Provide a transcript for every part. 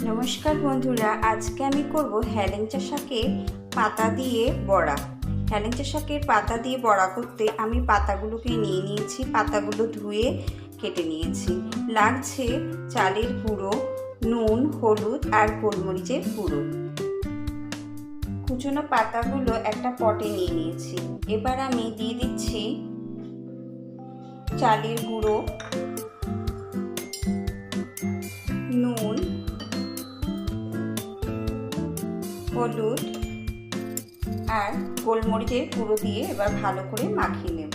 নমস্কার বন্ধুরা, আজকে আমি করব হেলেঞ্চা শাকের পাতা দিয়ে বড়া। হেলেঞ্চা শাকের পাতা দিয়ে বড়া করতে আমি পাতাগুলোকে নিয়ে নিয়েছি, পাতাগুলো ধুয়ে কেটে নিয়েছি। লাগছে চালের গুঁড়ো, নুন, হলুদ আর গোলমরিচের গুঁড়ো। কুচনো পাতাগুলো একটা পটে নিয়ে নিয়েছি। এবার আমি দিয়ে দিচ্ছি চালের গুঁড়ো, নুন, হলুদ আর গোলমরিচের গুঁড়ো দিয়ে এবার ভালো করে মাখিয়ে নেব।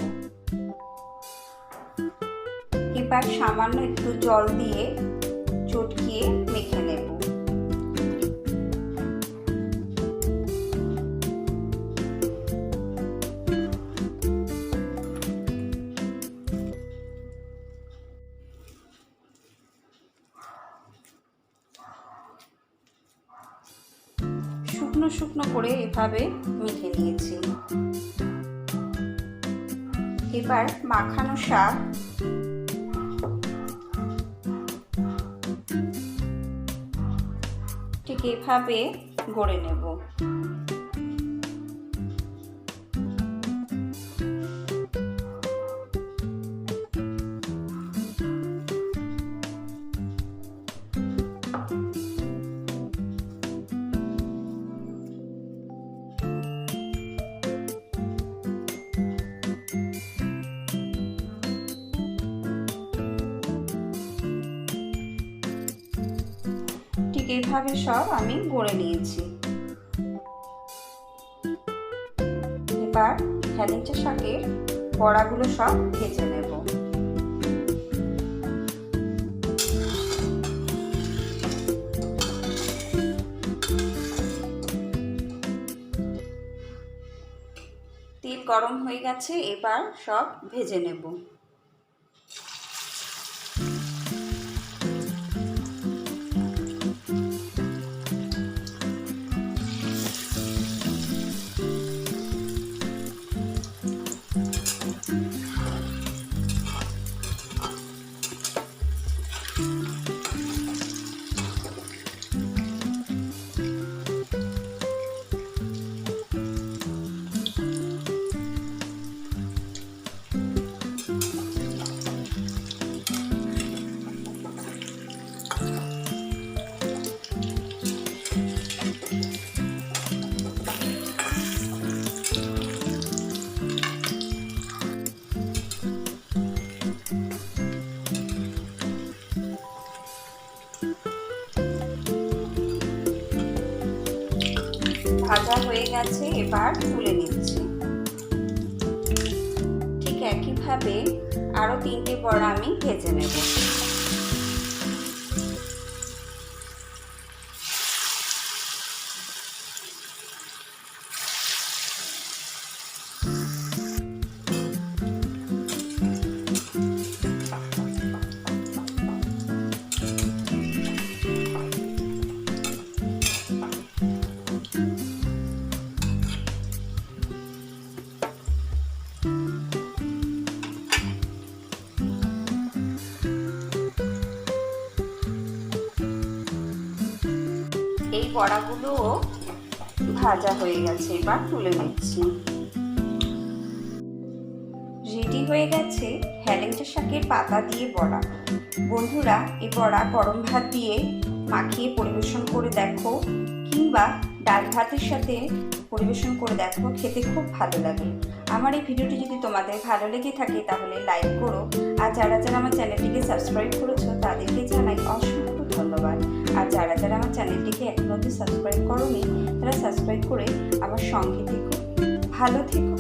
এবার সামান্য একটু জল দিয়ে চটকিয়ে মেখে নেব। শুকনো শুকনো করে এভাবে মেখে নিয়েছি। এবার মাখানো শাক ঠিক এভাবে গড়ে নেব। ঠিক এইভাবে সব আমি গড়ে নিয়েছি। এবার হেলেঞ্চা শাকের বড়াগুলো সব ভেজে নেব। তেল গরম হয়ে গেছে, এবার সব ভেজে নেব। ভাজা হয়ে গেছে, এবার তুলে নিচ্ছি। ঠিক একইভাবে আরো 3টে বড়া আমি ভেজে নেব। এই বড়াগুলো ভাজা হয়ে গেছে, এবার তুলে নিচ্ছি। রেডি হয়ে গেছে হেলেঞ্চা শাকের পাতা দিয়ে বড়া। বন্ধুরা, এই বড়া গরম ভাত দিয়ে মাখিয়ে পরিবেশন করে দেখো, কিংবা ডাল ভাতের সাথে পরিবেশন করে দেখো, খেতে খুব ভালো লাগে। আমার এই ভিডিওটি যদি তোমাদের ভালো লেগে থাকে তাহলে লাইক করো, আর যারা যারা আমার চ্যানেলটিকে সাবস্ক্রাইব করেছো তাদেরকে জানাই অসংখ্য ধন্যবাদ। আর যারা যারা আমার চ্যানেলটিকে এখনো অবধি সাবস্ক্রাইব করোনি তারা সাবস্ক্রাইব করে আমার সঙ্গে থেকো। ভালো থেকো।